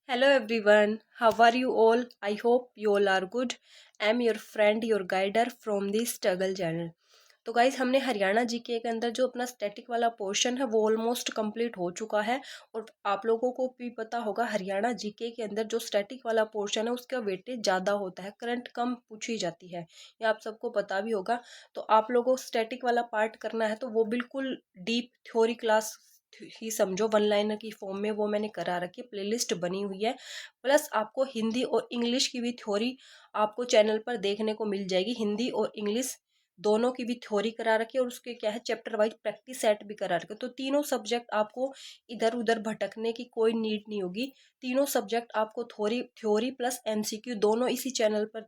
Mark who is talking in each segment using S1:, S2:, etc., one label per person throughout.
S1: Hello everyone, how are you all? I hope you all are good. I am your friend, your guider from the Struggle channel. तो guys हमने Haryana GK के अंदर जो अपना static वाला portion है वो ऑलमोस्ट कंप्लीट हो चुका है। और आप लोगों को भी पता होगा हरियाणा जीके के अंदर जो स्टैटिक वाला पोर्शन है उसका वेटेज ज़्यादा होता है, करंट कम पूछी जाती है, ये आप सबको पता भी होगा। तो आप लोगों को स्टैटिक वाला पार्ट करना है तो वो बिल्कुल डीप थ्योरी क्लास ही समझो, वन लाइनर की फॉर्म में वो मैंने करा रखी, प्लेलिस्ट बनी हुई है। प्लस आपको हिंदी और इंग्लिश की भी थ्योरी आपको चैनल पर देखने को मिल जाएगी। हिंदी और इंग्लिश दोनों की भी थ्योरी करा रखी है और उसके क्या है चैप्टर वाइज प्रैक्टिस सेट भी करा रखे, तो तीनों सब्जेक्ट आपको इधर उधर भटकने की कोई नीड नहीं होगी। तीनों सब्जेक्ट आपको थ्योरी थ्योरी प्लस एमसीक्यू दोनों इसी चैनल पर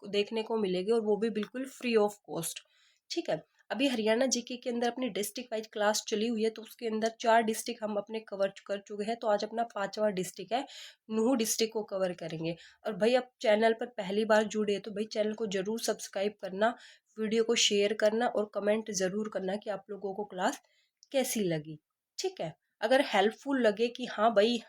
S1: देखने को मिलेगी और वो भी बिल्कुल फ्री ऑफ कॉस्ट। ठीक है। अभी हरियाणा जीके के अंदर अपनी डिस्ट्रिक्ट वाइज क्लास चली हुई है, तो उसके अंदर 4 डिस्ट्रिक्ट हम अपने कवर कर चुके हैं। तो आज अपना 5वां डिस्ट्रिक्ट है, नूहू डिस्ट्रिक्ट को कवर करेंगे। और भाई अब चैनल पर पहली बार जुड़े तो भाई चैनल को जरूर सब्सक्राइब करना, वीडियो को शेयर करना और कमेंट ज़रूर करना कि आप लोगों को क्लास कैसी लगी। ठीक है। अगर हेल्पफुल लगे कि हाँ भाई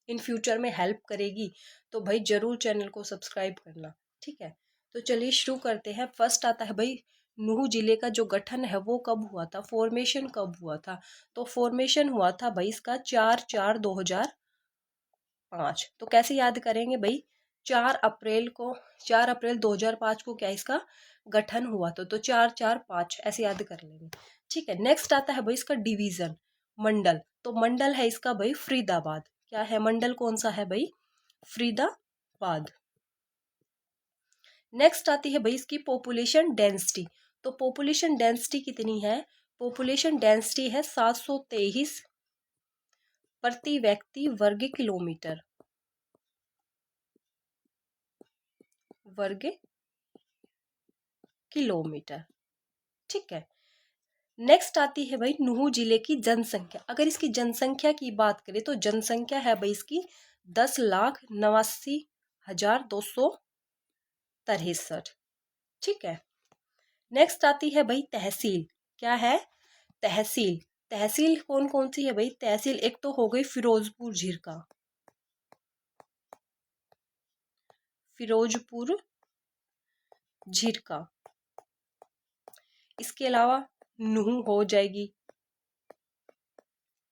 S1: इन फ्यूचर में हेल्प करेगी तो भाई ज़रूर चैनल को सब्सक्राइब करना। ठीक है। तो चलिए शुरू करते हैं। फर्स्ट आता है भाई नूहू जिले का जो गठन है वो कब हुआ था, फॉर्मेशन कब हुआ था। तो फॉर्मेशन हुआ था भाई इसका 4/4/2005। तो कैसे याद करेंगे भाई, 4 अप्रैल 2005 को क्या इसका गठन हुआ था, तो 4/4/5 ऐसे याद कर लेंगे। ठीक है। नेक्स्ट आता है भाई इसका डिवीजन, मंडल। तो मंडल है इसका भाई फरीदाबाद। क्या है मंडल, कौन सा है भाई, फरीदाबाद। नेक्स्ट आती है भाई इसकी पॉपुलेशन डेंसिटी। तो पॉपुलेशन डेंसिटी कितनी है, पॉपुलेशन डेंसिटी है 723 प्रति व्यक्ति वर्ग किलोमीटर। ठीक है। नेक्स्ट आती है भाई नूहू जिले की जनसंख्या। अगर इसकी जनसंख्या की बात करें तो जनसंख्या है भाई इसकी 10,89,263। ठीक है। नेक्स्ट आती है भाई तहसील। क्या है, तहसील। तहसील कौन कौन सी है भाई, तहसील एक तो हो गई फिरोजपुर झिरका, फिरोजपुर झिरका। इसके अलावा नूहू हो जाएगी।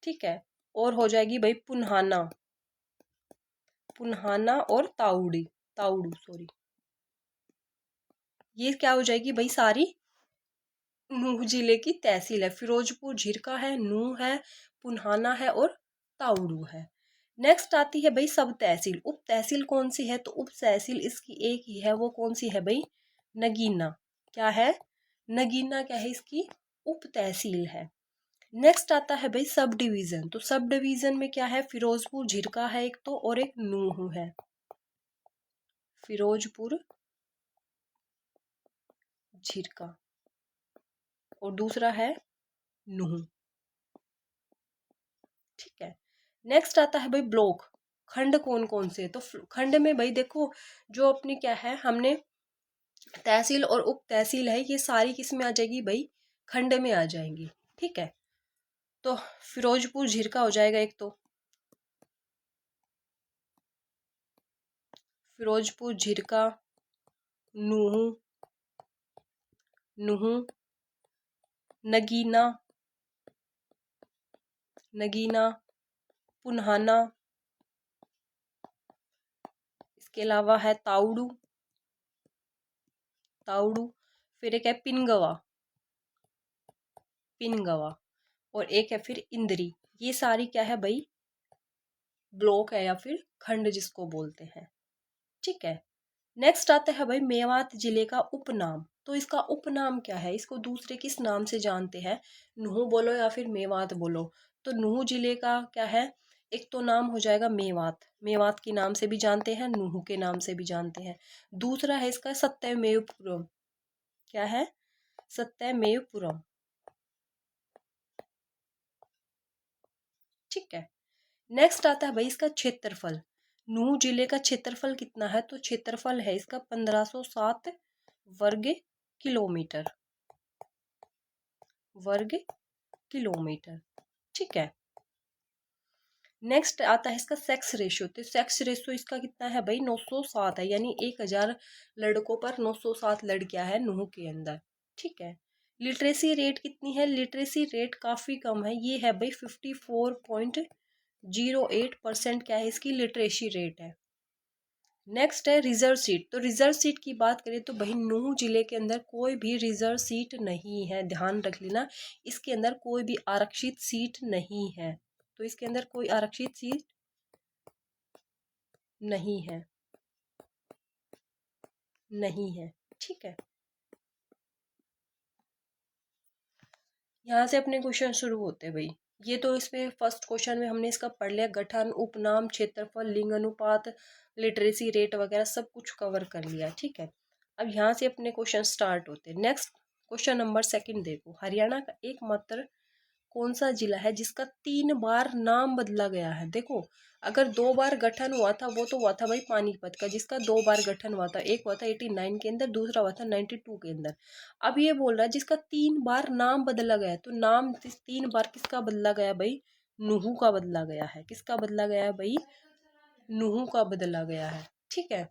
S1: ठीक है। और हो जाएगी भाई पुन्हाना, पुन्हाना और ताउड़ी, ताउड़ू सॉरी, ये क्या हो जाएगी भाई सारी नूह जिले की तहसील है। फिरोजपुर झिरका है, नूह है, पुन्हाना है और ताउड़ू है। नेक्स्ट आती है भाई सब तहसील। उप तहसील कौन सी है, तो उप तहसील इसकी एक ही है, वो कौन सी है भाई, नगीना। क्या है, नगीना क्या है इसकी उप तहसील है। नेक्स्ट आता है भाई सब डिवीजन। तो सब डिवीजन में क्या है, फिरोजपुर झिरका है एक तो और एक नूह है, फिरोजपुर झिरका और दूसरा है नूह। ठीक है। नेक्स्ट आता है भाई ब्लॉक, खंड कौन कौन से, तो खंड में भाई देखो जो अपनी क्या है, हमने तहसील और उप तहसील है ये सारी किस में आ जाएगी भाई, खंड में आ जाएंगी। ठीक है। तो फिरोजपुर झिरका हो जाएगा एक तो, फिरोजपुर झिरका, नूह, नूह, नगीना, नगीना, पुन्हाना, इसके अलावा है ताउड़ू, ताउड़ू, फिर एक है पिनगवा, पिनगवा, और एक है फिर इंद्री। ये सारी क्या है भाई ब्लॉक है या फिर खंड जिसको बोलते हैं। ठीक है। नेक्स्ट आता है भाई मेवात जिले का उपनाम। तो इसका उपनाम क्या है, इसको दूसरे किस नाम से जानते हैं, नूह बोलो या फिर मेवात बोलो। तो नूह जिले का क्या है, एक तो नाम हो जाएगा मेवात, मेवात के नाम से भी जानते हैं, नूह के नाम से भी जानते हैं। दूसरा है इसका सत्यमेवपुरम। क्या है, सत्यमेवपुरम। ठीक है। नेक्स्ट आता है भाई इसका क्षेत्रफल। नूह जिले का क्षेत्रफल कितना है, तो क्षेत्रफल है इसका 1507 वर्ग किलोमीटर, वर्ग किलोमीटर। ठीक है। नेक्स्ट आता है इसका सेक्स रेशियो। तो सेक्स रेशियो इसका कितना है भाई, 907 है, यानी 1000 लड़कों पर 907 लड़कियां है नूह के अंदर। ठीक है। लिटरेसी रेट कितनी है, लिटरेसी रेट काफ़ी कम है, ये है भाई 54.08% क्या है इसकी लिटरेसी रेट है। नेक्स्ट है रिजर्व सीट। तो रिजर्व सीट की बात करें तो भाई नूह जिले के अंदर कोई भी रिजर्व सीट नहीं है, ध्यान रख लेना, इसके अंदर कोई भी आरक्षित सीट नहीं है। तो इसके अंदर कोई आरक्षित सीट नहीं है, नहीं है। ठीक है, यहाँ से अपने क्वेश्चन शुरू होते हैं भाई। ये तो इसमें फर्स्ट क्वेश्चन में हमने इसका पढ़ लिया, गठन, उपनाम, क्षेत्रफल, लिंग अनुपात, लिटरेसी रेट वगैरह सब कुछ कवर कर लिया। ठीक है, अब यहाँ से अपने क्वेश्चन स्टार्ट होते हैं। नेक्स्ट क्वेश्चन नंबर सेकंड देखो, हरियाणा का एकमात्र कौन सा जिला है जिसका 3 बार नाम बदला गया है। देखो, अगर 2 बार गठन हुआ था वो तो हुआ था भाई पानीपत का, जिसका 2 बार गठन हुआ था, एक हुआ था 89 के अंदर, दूसरा हुआ था 92 के अंदर। अब ये बोल रहा है जिसका 3 बार नाम बदला गया है, तो नाम 3 बार किसका बदला गया भाई, नूहू का बदला गया है। किसका बदला गया है भाई, नूहू का बदला गया है। ठीक है,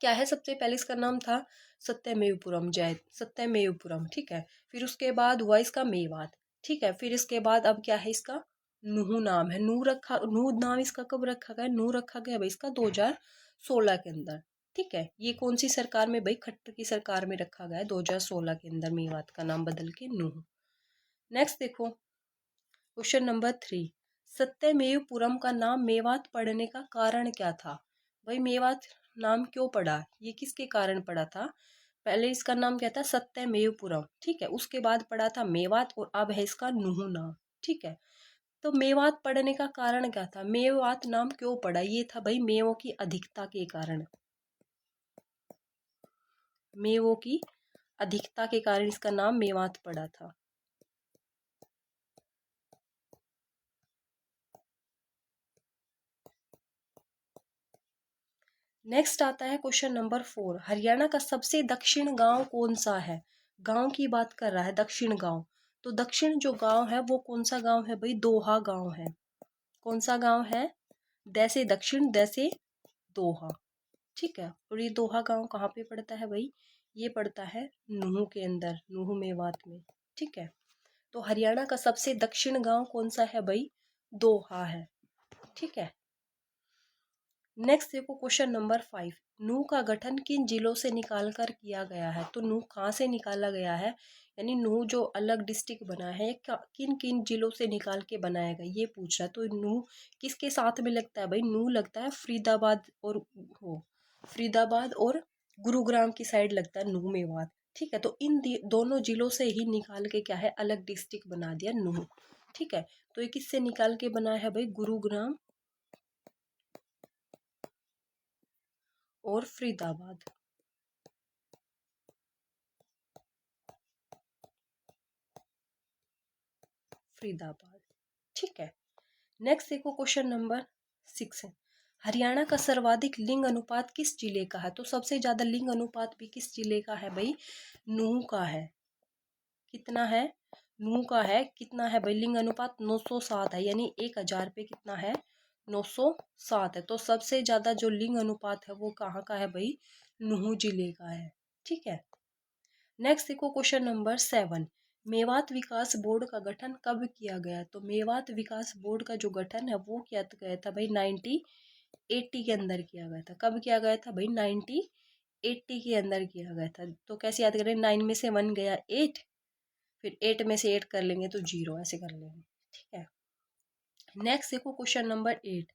S1: क्या है, सबसे पहले इसका नाम था सत्यमेवपुरम, जय सत्यमेवपुरम। ठीक है, फिर उसके बाद हुआ इसका मेवात। ठीक है, फिर इसके बाद अब क्या है इसका नूह नाम है, नूह रखा, नूह नाम इसका कब रखा गया, नूह रखा गया भाई इसका 2016 के अंदर। ठीक है, ये कौन सी सरकार में भाई, खट्टर की सरकार में रखा गया है 2016 के अंदर मेवात का नाम बदल के नूह। नेक्स्ट देखो क्वेश्चन नंबर 3, सत्यमेवपुरम का नाम मेवात पड़ने का कारण क्या था। भाई मेवात नाम क्यों पड़ा, ये किसके कारण पड़ा था। पहले इसका नाम क्या था, सत्यमेवपुरम। ठीक है, उसके बाद पड़ा था मेवात, और अब है इसका नूह नाम। ठीक है, तो मेवात पड़ने का कारण क्या था, मेवात नाम क्यों पड़ा, ये था भाई मेवों की अधिकता के कारण, मेवों की अधिकता के कारण इसका नाम मेवात पड़ा था। नेक्स्ट आता है क्वेश्चन नंबर 4, हरियाणा का सबसे दक्षिण गांव कौन सा है। गांव की बात कर रहा है, दक्षिण गांव। तो दक्षिण जो गांव है वो कौन सा गांव है भाई, दोहा गांव है। कौन सा गांव है, दैसे दक्षिण दैसे दोहा। ठीक है, और ये दोहा गांव कहाँ पे पड़ता है भाई, ये पड़ता है नूह के अंदर, नूह मेवात में। ठीक है, तो हरियाणा का सबसे दक्षिण गांव कौन सा है भाई, दोहा है। ठीक है, नेक्स्ट देखो क्वेश्चन नंबर 5, नू का गठन किन जिलों से निकाल कर किया गया है। तो नू कहाँ से निकाला गया है, यानी नू जो अलग डिस्ट्रिक्ट बना है किन किन जिलों से निकाल के बनाया गया, ये पूछ रहा है। तो नू किसके साथ में लगता है भाई, नू लगता है फरीदाबाद और हो फरीदाबाद और गुरुग्राम की साइड लगता है नू मेवात। ठीक है, तो इन दोनों जिलों से ही निकाल के क्या है अलग डिस्ट्रिक्ट बना दिया नू। ठीक है, तो ये किससे निकाल के बनाया है भाई, गुरुग्राम और फरीदाबाद। फरीदाबाद। ठीक है, नेक्स्ट देखो क्वेश्चन नंबर 6 है, हरियाणा का सर्वाधिक लिंग अनुपात किस जिले का है। तो सबसे ज्यादा लिंग अनुपात भी किस जिले का है भाई, नूह का है। कितना है, नूह का है, कितना है भाई लिंग अनुपात, 907 है, यानी 1000 पे कितना है, 907 है। तो सबसे ज्यादा जो लिंग अनुपात है वो कहाँ का है भाई, नूह जिले का है। ठीक है, नेक्स्ट देखो क्वेश्चन नंबर 7, मेवात विकास बोर्ड का गठन कब किया गया। तो मेवात विकास बोर्ड का जो गठन है वो किया गया था भाई 1980 के अंदर किया गया था। कब किया गया था भाई, 1980 के अंदर किया गया था। तो कैसे याद करें, 9 में से 1 गया 8, फिर 8 में से 8 कर लेंगे तो 0, ऐसे कर लेंगे। ठीक है, नेक्स्ट देखो क्वेश्चन नंबर 8,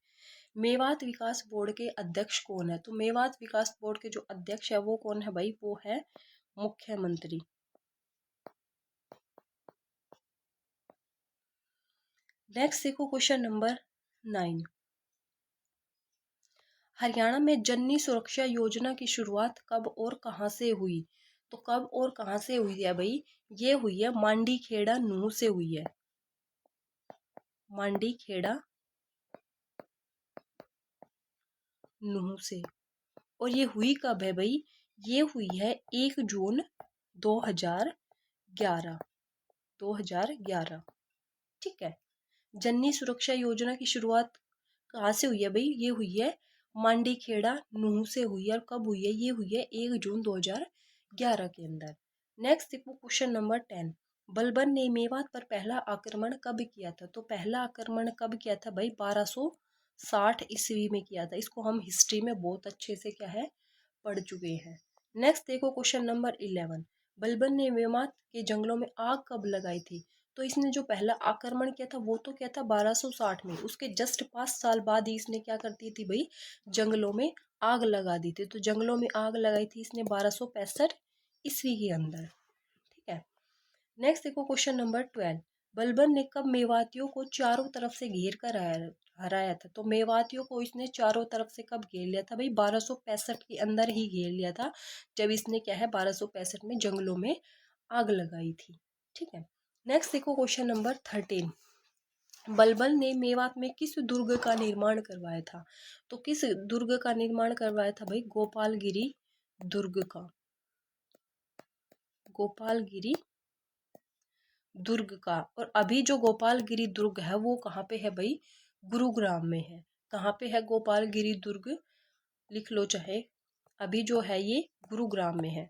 S1: मेवात विकास बोर्ड के अध्यक्ष कौन है। तो मेवात विकास बोर्ड के जो अध्यक्ष है वो कौन है भाई, वो है मुख्यमंत्री। नेक्स्ट देखो क्वेश्चन नंबर 9, हरियाणा में जननी सुरक्षा योजना की शुरुआत कब और कहां से हुई। तो कब और कहां से हुई है भाई, ये हुई है मांडी खेड़ा नूह से हुई है, मांडी खेड़ा नूह से। और ये हुई कब है भाई, ये हुई है 1 जून 2011, 2011। ठीक है, जननी सुरक्षा योजना की शुरुआत कहाँ से हुई है भाई? ये हुई है मांडी खेड़ा नूह से हुई है। और कब हुई है? ये हुई है 1 जून 2011 के अंदर। नेक्स्ट देखो क्वेश्चन नंबर 10। बलबन ने मेवात पर पहला आक्रमण कब किया था? तो पहला आक्रमण कब किया था भाई? 1260 ईस्वी में किया था। इसको हम हिस्ट्री में बहुत अच्छे से क्या है पढ़ चुके हैं। नेक्स्ट देखो क्वेश्चन नंबर 11। बलबन ने मेवात के जंगलों में आग कब लगाई थी? तो इसने जो पहला आक्रमण किया था वो तो क्या था 1260 में। उसके जस्ट 5 साल बाद ही इसने क्या कर दी थी भाई? जंगलों में आग लगा दी थी। तो जंगलों में आग लगाई थी इसने 1265 ईस्वी के अंदर। ठीक है। नेक्स्ट देखो क्वेश्चन नंबर 12। बलबन ने कब मेवातियों को चारों तरफ से घेर कर हराया था? तो मेवातियों को इसने चारों तरफ से कब घेर लिया था भाई? 1265 के अंदर ही घेर लिया था, जब इसने क्या है 1265 में जंगलों में आग लगाई थी। ठीक है। नेक्स्ट देखो क्वेश्चन नंबर 13। बलबन ने मेवात में किस दुर्ग का निर्माण करवाया था? तो किस दुर्ग का निर्माण करवाया था भाई? गोपालगिरी दुर्ग का। गोपालगिरी दुर्ग का। और अभी जो गोपालगिरी दुर्ग है वो कहाँ पे है भाई? गुरुग्राम में है। कहाँ पे है गोपालगिरी दुर्ग? लिख लो चाहे। अभी जो है ये गुरुग्राम में है।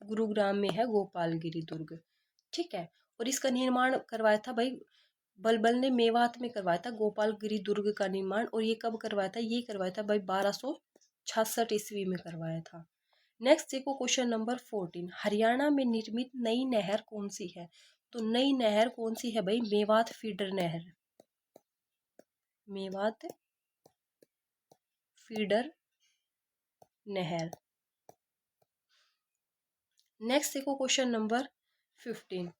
S1: गुरुग्राम में है गोपालगिरी दुर्ग। ठीक है। और इसका निर्माण करवाया था भाई बलबन ने मेवात में करवाया था गोपालगिरी दुर्ग का निर्माण। और ये कब करवाया था? ये करवाया था भाई 1266 ईस्वी में करवाया था। नेक्स्ट देखो क्वेश्चन नंबर 14। हरियाणा में निर्मित नई नहर कौन सी है? तो नई नहर कौन सी है भाई? मेवात फीडर नहर। मेवात फीडर नहर। नेक्स्ट देखो क्वेश्चन नंबर 15।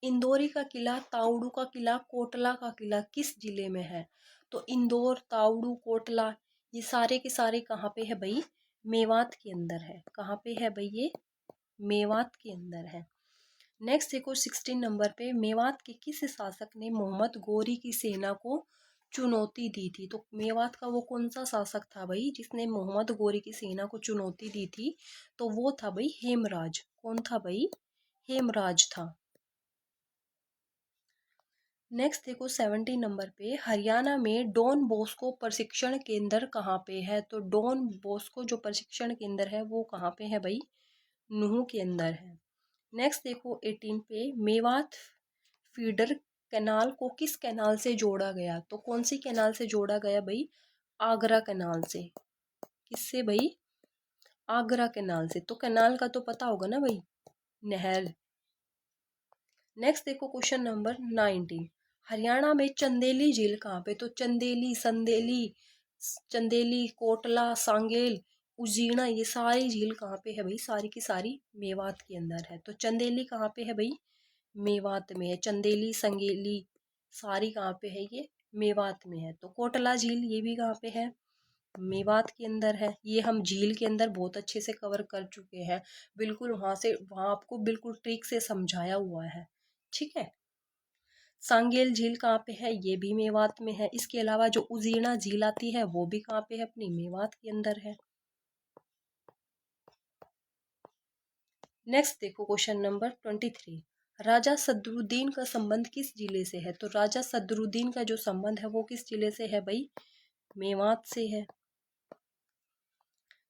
S1: इंदौरी का किला, तावड़ू का किला, कोटला का किला किस जिले में है? तो इंदौर, तावड़ू, कोटला ये सारे के सारे कहाँ पे है भाई? मेवात के अंदर है। कहाँ पे है भाई? ये मेवात के अंदर है। नेक्स्ट देखो 16 नंबर पे। मेवात के किस शासक ने मोहम्मद गोरी की सेना को चुनौती दी थी? तो मेवात का वो कौन सा शासक था भाई जिसने मोहम्मद गोरी की सेना को चुनौती दी थी? तो वो था भाई हेमराज। कौन था भाई? हेमराज था। नेक्स्ट देखो 17 नंबर पे। हरियाणा में डॉन बॉस्को प्रशिक्षण केंद्र कहाँ पे है? तो डॉन बॉस्को जो प्रशिक्षण केंद्र है वो कहाँ पे है भाई? नूह के अंदर है। नेक्स्ट देखो 18 पे। मेवात फीडर कैनाल को किस कैनाल से जोड़ा गया? तो कौन सी कैनाल से जोड़ा गया भाई? आगरा कैनाल से। किससे भाई? आगरा कैनाल से। तो कैनाल का तो पता होगा ना भाई, नहर। नेक्स्ट देखो क्वेश्चन नंबर 19। हरियाणा में चंदेली झील कहाँ पे? तो चंदेली, संदेली, चंदेली, कोटला, सांगेल, उजीना ये सारी झील कहाँ पे है भाई? सारी की सारी मेवात के अंदर है। तो चंदेली कहाँ पे है भाई? मेवात में है। चंदेली, संगेली सारी कहाँ पे है? ये मेवात में है। तो कोटला झील ये भी कहाँ पे है? मेवात के अंदर है। ये हम झील के अंदर बहुत अच्छे से कवर कर चुके हैं। बिल्कुल वहां से वहां आपको बिल्कुल ट्रिक से समझाया हुआ है। ठीक है। सांगेल झील कहाँ पे है? ये भी मेवात में है। इसके अलावा जो उजीना झील आती है वो भी कहाँ पे है? अपनी मेवात के अंदर है। नेक्स्ट देखो क्वेश्चन नंबर 23। राजा सदरुद्दीन का संबंध किस जिले से है? तो राजा सदरुद्दीन का जो संबंध है वो किस जिले से है भाई? मेवात से है।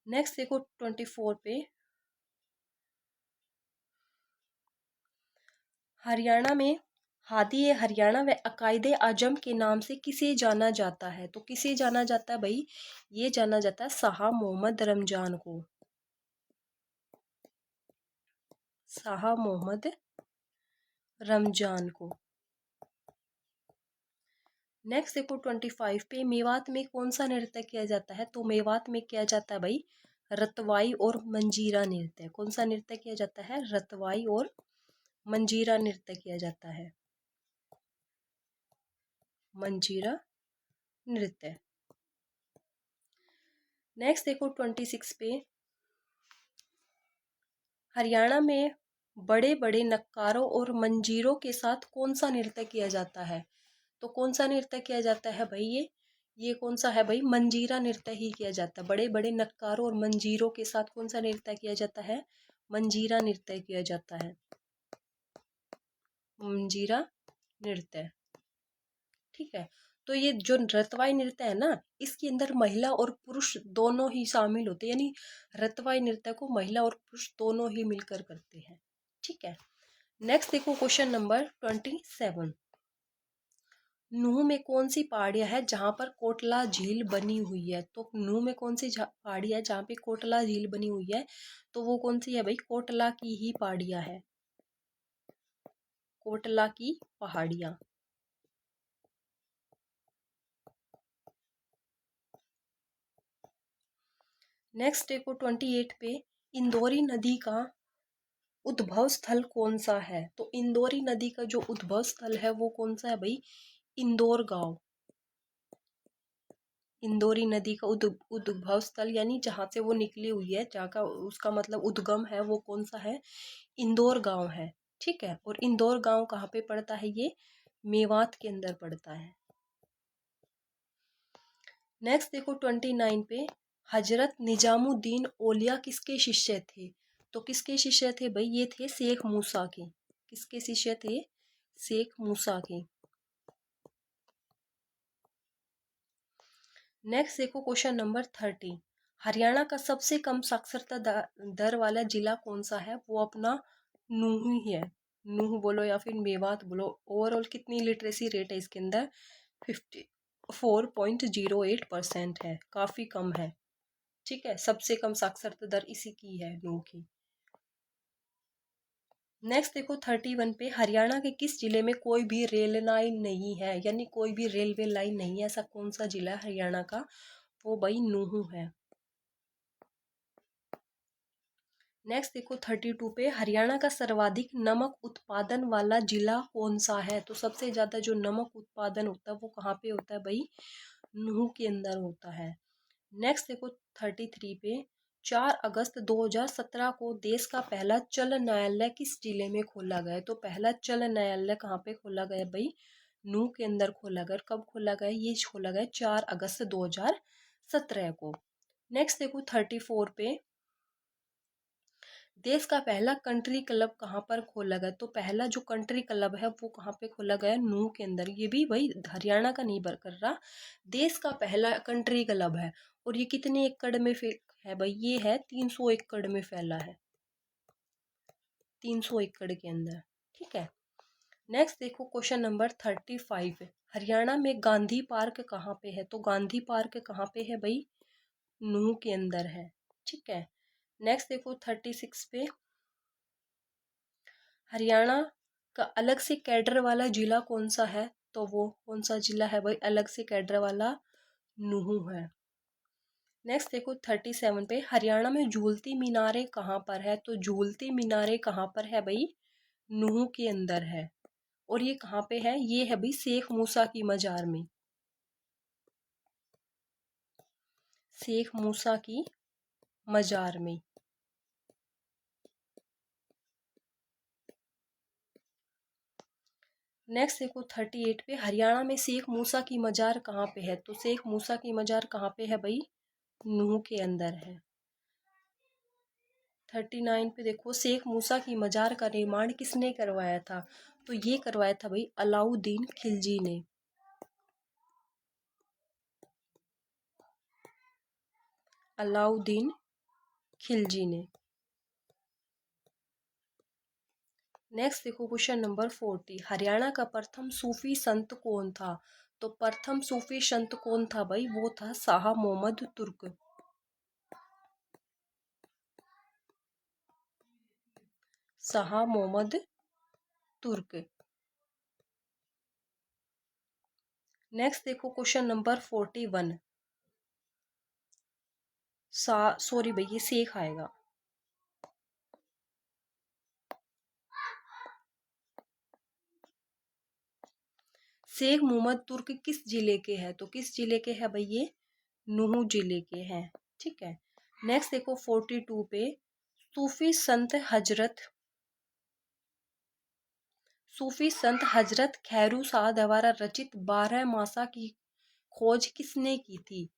S1: नेक्स्ट देखो 24 पे। हरियाणा में हादी ए हरियाणा व अकायदे आजम के नाम से किसे जाना जाता है? तो किसे जाना जाता है भाई? ये जाना जाता है शाह मोहम्मद रमजान को। शाह मोहम्मद रमजान को। नेक्स्ट देखो 25 पे। मेवात में कौन सा नृत्य किया जाता है? तो मेवात में किया जाता है भाई रतवाई और मंजीरा नृत्य। कौन सा नृत्य किया जाता है? रतवाई और मंजीरा नृत्य किया जाता है। मंजीरा नृत्य। नेक्स्ट देखो 26 पे। हरियाणा में बड़े बड़े नक्कारों और मंजीरों के साथ कौन सा नृत्य किया जाता है? तो कौन सा नृत्य किया जाता है भाई? ये कौन सा है भाई, मंजीरा नृत्य ही किया जाता है। बड़े बड़े नक्कारों और मंजीरों के साथ कौन सा नृत्य किया जाता है, मंजीरा नृत्य किया जाता है, मंजीरा नृत्य। ठीक है। तो ये जो रतवाई नृत्य है ना, इसके अंदर महिला और पुरुष दोनों ही शामिल होते हैं, यानी रतवाई नृत्य को महिला और पुरुष दोनों ही मिलकर करते हैं। ठीक है। नेक्स्ट देखो क्वेश्चन नंबर 27। नूह में कौन सी पहाड़ियां है जहां पर कोटला झील बनी हुई है। तो नूह में कौन सी पहाड़ी है जहां पे कोटला झील बनी हुई है, तो वो कौन सी है भाई, कोटला की ही पहाड़ियां है, कोटला की पहाड़ियां। नेक्स्ट देखो 28 पे, इंदौरी नदी का उद्भव स्थल कौन सा है। तो इंदौरी नदी का जो उद्भव स्थल है वो कौन सा है भाई, इंदौर गांव। इंदौरी नदी का उद्भव स्थल यानी जहां से वो निकली हुई है, जहाँ का उसका मतलब उद्गम है, वो कौन सा है, इंदौर गांव है। ठीक है। और इंदौर गांव कहाँ पे पड़ता है, ये मेवात के अंदर पड़ता है। नेक्स्ट देखो 29 पे, हजरत निजामुद्दीन औलिया किसके शिष्य थे। तो किसके शिष्य थे भाई, ये थे शेख मूसा के। किसके शिष्य थे, शेख मूसा के। नेक्स्ट देखो क्वेश्चन नंबर 30। हरियाणा का सबसे कम साक्षरता दर वाला जिला कौन सा है, वो अपना नूह ही है। नूह बोलो या फिर मेवात बोलो। ओवरऑल कितनी लिटरेसी रेट है इसके अंदर, 54.08% है, काफी कम है। ठीक है। सबसे कम साक्षरता दर इसी की है, नूह की। नेक्स्ट देखो 31 पे, हरियाणा के किस जिले में कोई भी रेल लाइन नहीं है, यानी कोई भी रेलवे लाइन नहीं है, ऐसा कौन सा जिला है हरियाणा का, वो भाई नूह है। नेक्स्ट देखो 32 पे, हरियाणा का सर्वाधिक नमक उत्पादन वाला जिला कौन सा है। तो सबसे ज्यादा जो नमक उत्पादन होता है वो कहाँ पे होता है भाई, नूह के अंदर होता है। नेक्स्ट देखो 33 पे, 4 अगस्त 2017 को देश का पहला चल न्यायालय किस जिले में खोला गया। तो पहला चल न्यायालय कहाँ पे खोला गया भाई, नूह के अंदर खोला गया। कब खोला गया, ये खोला गया 4 अगस्त 2017 को। नेक्स्ट देखो 34 पे, देश का पहला कंट्री क्लब कहाँ पर खोला गया। तो पहला जो कंट्री क्लब है वो कहाँ पे खोला गया, नूह के अंदर। ये भी भाई हरियाणा का नहीं कर रहा, देश का पहला कंट्री क्लब है। और ये कितने एकड़ में है भाई, ये है 300 एकड़ में फैला है, 300 एकड़ के अंदर। ठीक है। नेक्स्ट देखो क्वेश्चन नंबर 35। हरियाणा में गांधी पार्क कहाँ पे है। तो गांधी पार्क कहाँ पे है भाई, नूह के अंदर है। ठीक है। नेक्स्ट देखो 36 पे, हरियाणा का अलग से कैडर वाला जिला कौन सा है। तो वो कौन सा जिला है भाई, अलग से कैडर वाला, नूह है। नेक्स्ट देखो 37 पे, हरियाणा में झूलती मीनारें कहाँ पर है। तो झूलती मीनारें कहाँ पर है भाई, नूह के अंदर है। और ये कहाँ पे है, ये है भाई शेख मूसा की मजार में, शेख मूसा की मजार में। नेक्स्ट देखो 38 पे, हरियाणा में शेख मूसा की मजार कहाँ पे है। तो शेख मूसा की मजार कहाँ पे है भाई, नूह के अंदर है। 39 पे देखो, शेख मूसा की मजार का निर्माण किसने करवाया था। तो ये करवाया था भाई अलाउद्दीन खिलजी ने, अलाउद्दीन खिलजी ने। नेक्स्ट देखो क्वेश्चन नंबर 40, हरियाणा का प्रथम सूफी संत कौन था। तो प्रथम सूफी संत कौन था भाई, वो था शाह मोहम्मद तुर्क, शाह मोहम्मद तुर्क। नेक्स्ट देखो क्वेश्चन नंबर 41, सॉरी भाई ये शेख आएगा, शेख मोहम्मद तुर्क किस जिले के हैं। तो किस जिले के हैं भाई, ये नूह जिले के हैं। ठीक है। नेक्स्ट देखो 42 पे, सूफी संत हजरत खैरू शाह द्वारा रचित 12 मासा की खोज किसने की थी?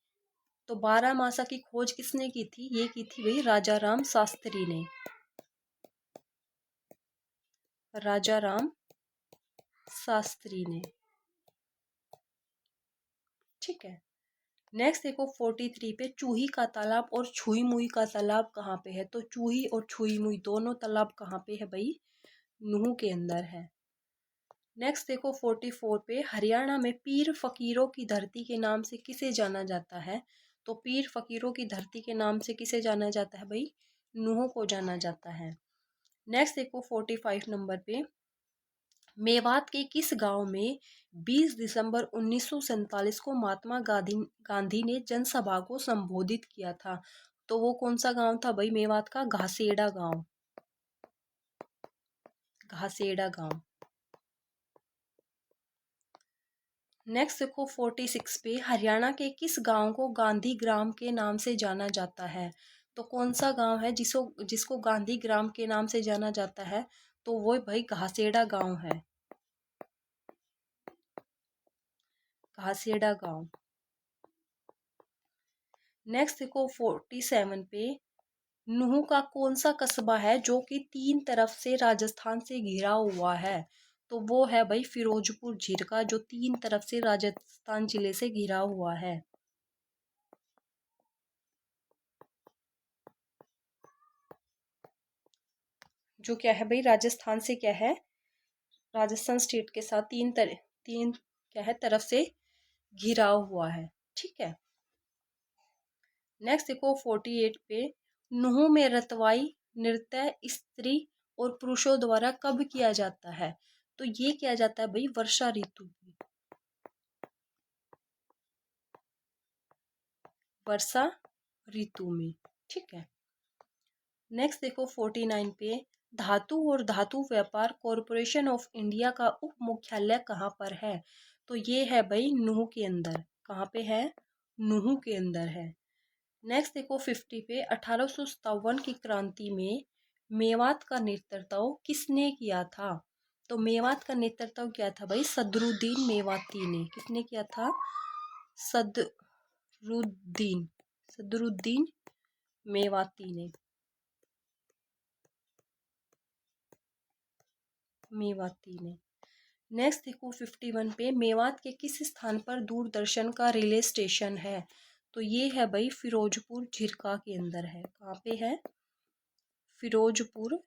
S1: तो बारहमासा की खोज किसने की थी? ये की थी भाई राजा राम शास्त्री ने। राजा राम शास्त्री ने। ठीक है। नेक्स्ट देखो 43 पे, चूही का तालाब और छुई मुई का तालाब कहाँ पे है? तो चूही और छुई मुई दोनों तालाब कहाँ पे है भाई? नूह के अंदर है। नेक्स्ट देखो 44 पे, हरियाणा में पीर फकीरों की धरती के नाम से किसे जाना जाता है? तो पीर फकीरों की धरती के नाम से किसे जाना जाता है भाई? नूह को जाना जाता है। नेक्स्ट देखो 45 नंबर पे, मेवात के किस गांव में 20 दिसंबर 1947 को महात्मा गांधी ने जनसभा को संबोधित किया था? तो वो कौन सा गांव था भाई मेवात का? घासेड़ा गांव। घासेड़ा गांव। नेक्स्ट देखो 46 पे, हरियाणा के किस गांव को गांधी ग्राम के नाम से जाना जाता है? तो कौन सा गांव है जिसको जिसको गांधी ग्राम के नाम से जाना जाता है? तो वो भाई घासेड़ा गांव है। घासेड़ा गांव। नेक्स्ट देखो 47 पे, नूह का कौन सा कस्बा है जो कि 3 तरफ से राजस्थान से घिरा हुआ है? तो वो है भाई फिरोजपुर झिरका, जो 3 तरफ से राजस्थान जिले से घिरा हुआ है। जो क्या है भाई राजस्थान से क्या है? राजस्थान स्टेट के साथ तीन क्या है तरफ से घिरा हुआ है। ठीक है। नेक्स्ट देखो 48 पे, नूह में रतवाई नृत्य स्त्री और पुरुषों द्वारा कब किया जाता है? तो ये किया जाता है भाई वर्षा ऋतु में। वर्षा ऋतु में। ठीक है। नेक्स्ट देखो 49 पे, धातु और धातु व्यापार कॉरपोरेशन ऑफ इंडिया का उप मुख्यालय कहाँ पर है? तो ये है भाई नूह के अंदर। कहाँ पे है? नूह के अंदर है। नेक्स्ट देखो 50 पे, 1857 की क्रांति में मेवात का नेतृत्व किसने किया था? तो मेवात का नेतृत्व किया था भाई सदरुद्दीन मेवाती ने। किसने किया था? सदरुद्दीन। सदरुद्दीन मेवाती ने। मेवाती ने। नेक्स्ट देखो 51 पे, मेवात के किस स्थान पर दूरदर्शन का रिले स्टेशन है? तो ये है भाई फिरोजपुर झिरका के अंदर है। कहाँ पे है? फिरोजपुर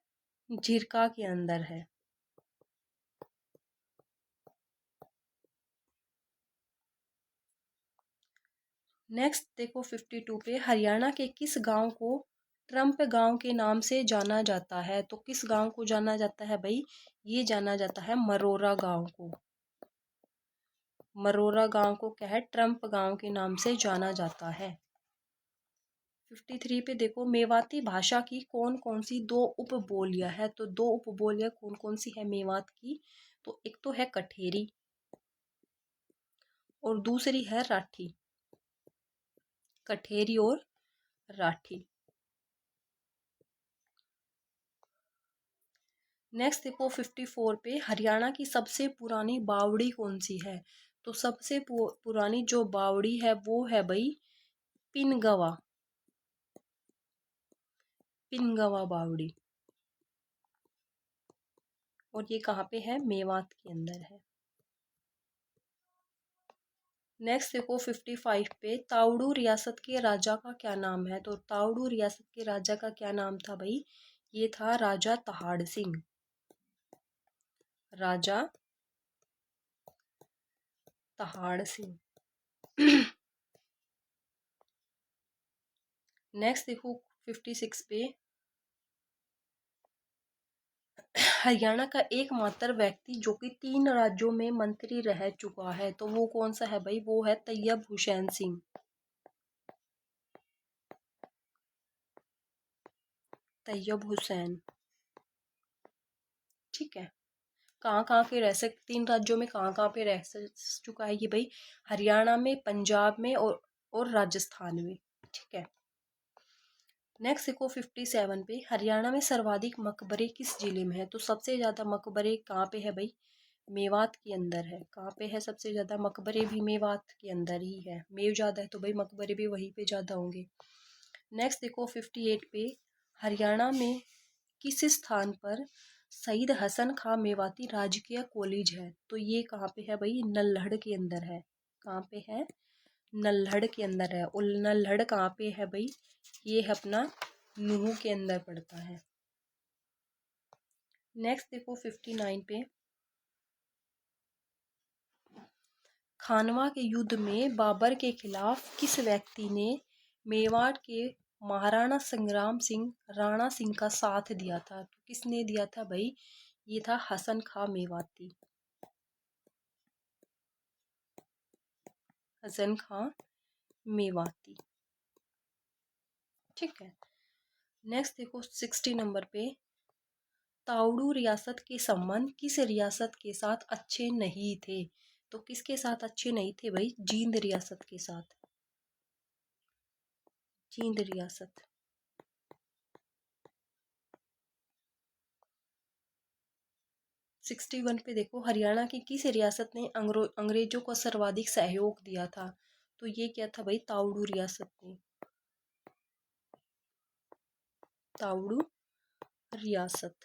S1: झिरका के अंदर है। नेक्स्ट देखो 52 पे, हरियाणा के किस गांव को ट्रम्प गांव के नाम से जाना जाता है? तो किस गांव को जाना जाता है भाई? ये जाना जाता है मरोरा गांव को। मरोरा गांव को क्या है? ट्रम्प गांव के नाम से जाना जाता है। 53 पे देखो, मेवाती भाषा की कौन कौन सी 2 उपबोलियां है? तो 2 उपबोलियां कौन कौन सी है मेवात की? तो एक तो है कठेरी और दूसरी है राठी। कठेरी और राठी। नेक्स्ट देखो 54 पे, हरियाणा की सबसे पुरानी बावड़ी कौन सी है? तो सबसे पुरानी जो बावड़ी है वो है भाई पिनगवा। पिनगवा बावड़ी। और ये कहाँ पे है? मेवात के अंदर है। नेक्स्ट देखो 55 पे, ताउडू रियासत के राजा का क्या नाम है? तो ताउडू रियासत के राजा का क्या नाम था भाई? ये था राजा तहाड़ सिंह। राजा तहाड़ सिंह। नेक्स्ट देखो 56 पे, हरियाणा का एकमात्र व्यक्ति जो कि 3 राज्यों में मंत्री रह चुका है, तो वो कौन सा है भाई? वो है तैयब हुसैन सिंह। तैयब हुसैन। ठीक है। कहाँ कहाँ पे रह सक 3 राज्यों में कहाँ कहाँ पे रह चुका है ये भाई? हरियाणा में, पंजाब में और राजस्थान में। ठीक है। नेक्स्ट देखो 57 पे, हरियाणा में सर्वाधिक मकबरे किस जिले में है? तो सबसे ज्यादा मकबरे कहाँ पे है भाई? मेवात के अंदर है। कहाँ पे है सबसे ज़्यादा? मकबरे भी मेवात के अंदर ही है। मेव ज़्यादा है तो भाई मकबरे भी वहीं पे ज़्यादा होंगे। नेक्स्ट देखो 58 पे, हरियाणा में किस स्थान पर सईद हसन खां मेवाती राजकीय कॉलेज है? तो ये कहाँ पे है भाई? नल्हड़ के अंदर है। कहाँ पे है? नल्हड़ के अंदर है। और नल्हड़ कहाँ पे है भाई? ये है अपना नूहू के अंदर पड़ता है। नेक्स्ट देखो 59 पे, खानवा के युद्ध में बाबर के खिलाफ किस व्यक्ति ने मेवाड़ के महाराणा संग्राम सिंह राणा सिंह का साथ दिया था? तो किसने दिया था भाई? ये था हसन खां मेवाती। हसन खां मेवाती। ठीक है। नेक्स्ट देखो 60 नंबर पे, ताउडू रियासत के संबंध किस रियासत के साथ अच्छे नहीं थे? तो किसके साथ अच्छे नहीं थे भाई? जींद रियासत के साथ। जींद रियासत। 61 पे देखो, हरियाणा की किस रियासत ने अंग्रेजों को सर्वाधिक सहयोग दिया था? तो ये क्या था भाई? ताउडू रियासत ने। ताउडू रियासत।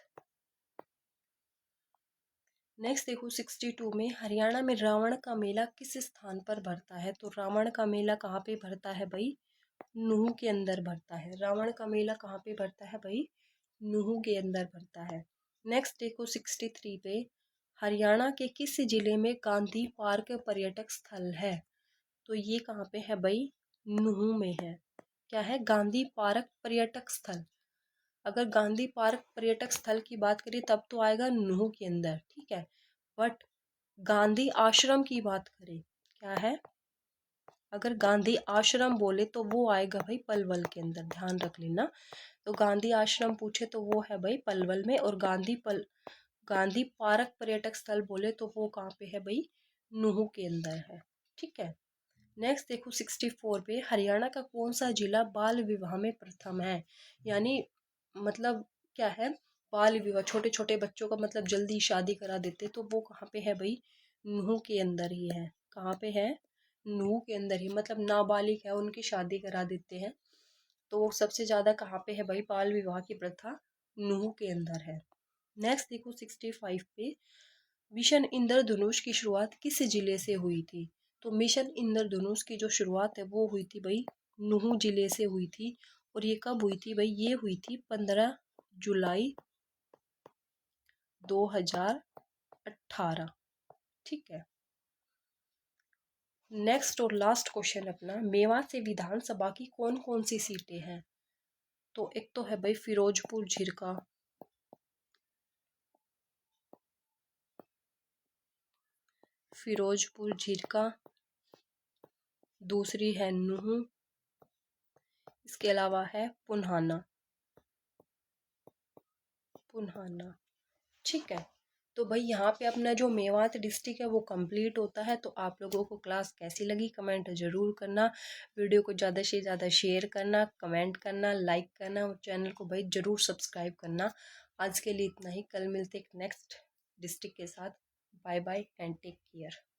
S1: नेक्स्ट देखो 62 में, हरियाणा में रावण का मेला किस स्थान पर भरता है? तो रावण का मेला कहाँ पे भरता है भाई? नूहू के अंदर भरता है। रावण का मेला कहाँ पे भरता है भाई? नूहू के अंदर भरता है। नेक्स्ट देखो 63 पे, हरियाणा के किस जिले में गांधी पार्क पर्यटक स्थल है? तो ये कहाँ पे है भाई? नूहू में है। क्या है? गांधी पार्क पर्यटक स्थल। अगर गांधी पार्क पर्यटक स्थल की बात करें तब तो आएगा नूहू के अंदर, ठीक है। बट गांधी आश्रम की बात करें, क्या है? अगर गांधी आश्रम बोले तो वो आएगा भाई पलवल के अंदर, ध्यान रख लेना। तो गांधी आश्रम पूछे तो वो है भाई पलवल में, और गांधी पार्क पर्यटक स्थल बोले तो वो कहाँ पे है भाई? नूहू के अंदर है। ठीक है। नेक्स्ट देखो 64 पे, हरियाणा का कौन सा जिला बाल विवाह में प्रथम है? यानी मतलब क्या है? बाल विवाह, छोटे छोटे बच्चों का मतलब जल्दी शादी करा देते, तो वो कहाँ पे है भाई? नूहू के अंदर ही है। कहाँ पे है? नूहू के अंदर ही, मतलब नाबालिग है उनकी शादी करा देते हैं। तो सबसे ज्यादा कहाँ पे है भाई बाल विवाह की प्रथा? नूहू के अंदर है। नेक्स्ट देखो 65 पे, मिशन इंद्रधनुष की शुरुआत किस जिले से हुई थी? तो मिशन इंद्रधनुष की जो शुरुआत है वो हुई थी भाई नूहू जिले से हुई थी। और ये कब हुई थी भाई? ये हुई थी 15 जुलाई 2018। ठीक है। नेक्स्ट और लास्ट क्वेश्चन अपना, मेवात से विधानसभा की कौन कौन सी सीटें हैं? तो एक तो है भाई फिरोजपुर झिरका, फिरोजपुर झिरका, दूसरी है नूहू, इसके अलावा है पुन्हाना। पुन्हाना। ठीक है। तो भाई यहाँ पे अपना जो मेवात डिस्ट्रिक्ट है वो कंप्लीट होता है। तो आप लोगों को क्लास कैसी लगी कमेंट ज़रूर करना। वीडियो को ज़्यादा से ज़्यादा शेयर करना, कमेंट करना, लाइक करना, और चैनल को भाई ज़रूर सब्सक्राइब करना। आज के लिए इतना ही, कल मिलते एक नेक्स्ट डिस्ट्रिक्ट के साथ। Bye bye and take care.